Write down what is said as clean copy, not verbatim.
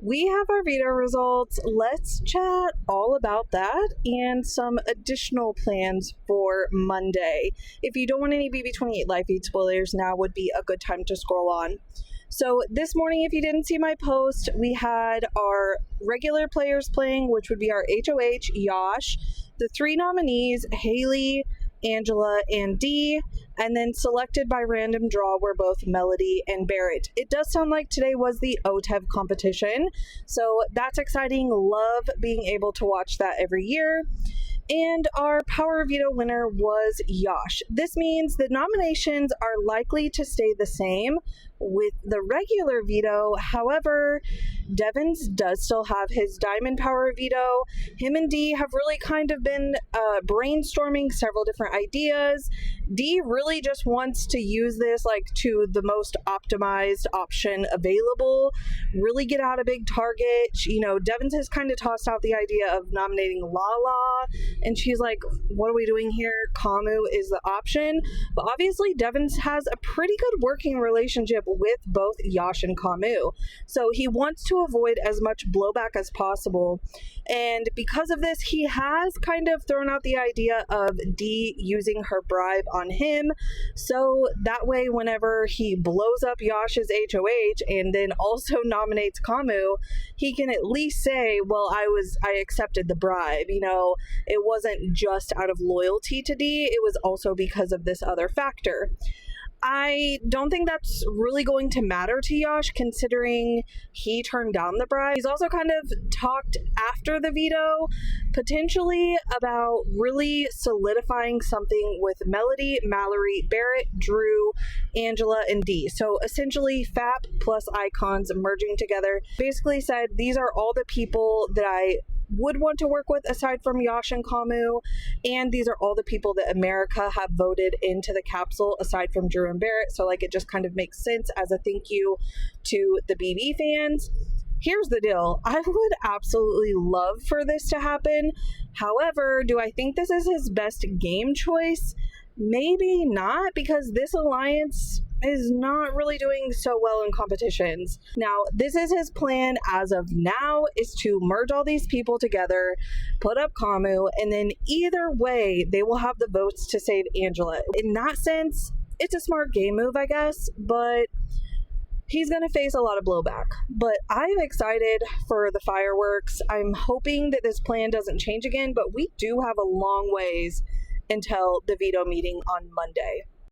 We have our veto results. Let's chat all about that and some additional plans for Monday. If you don't want any BB28 live feed spoilers, now would be a good time to scroll on. So this morning, if you didn't see my post, we had our regular players playing, which would be our HOH, Yash, the three nominees, Haley, Angela, and Dee, and then selected by random draw were both Melody and Barrett. It does sound like today was the OTEV competition, so that's exciting. Love being able to watch that every year. And our Power Veto winner was Yash. This means the nominations are likely to stay the same with the regular veto. However, Devins does still have his Diamond Power Veto. Him and Dee have really kind of been brainstorming several different ideas. Dee really just wants to use this like to the most optimized option available, really get out a big target. You know, Devins has kind of tossed out the idea of nominating Lala, and she's like, what are we doing here? Kamu is the option. But obviously Devins has a pretty good working relationship with both Yash and Kamu. So he wants to avoid as much blowback as possible. And because of this, he has kind of thrown out the idea of Dee using her bribe on him. So that way, whenever he blows up Yash's HOH and then also nominates Kamu, he can at least say, well, I accepted the bribe. You know, it wasn't just out of loyalty to Dee, it was also because of this other factor. I don't think that's really going to matter to Yash, considering he turned down the bribe. He's also kind of talked after the veto, potentially about really solidifying something with Melody, Mallory, Barrett, Drew, Angela, and Dee. So essentially FAP plus icons merging together. Basically said, these are all the people that I would want to work with aside from Yash and Kamu, and these are all the people that America have voted into the capsule aside from Drew and Barrett. So like it just kind of makes sense as a thank you to the BB fans. Here's the deal. I would absolutely love for this to happen. However, do I think this is his best game choice? Maybe not, because this alliance is not really doing so well in competitions. Now, this is his plan as of now, is to merge all these people together, put up Kamu, and then either way, they will have the votes to save Angela. In that sense, it's a smart game move, I guess, but he's going to face a lot of blowback. But I'm excited for the fireworks. I'm hoping that this plan doesn't change again, but we do have a long ways until the veto meeting on Monday.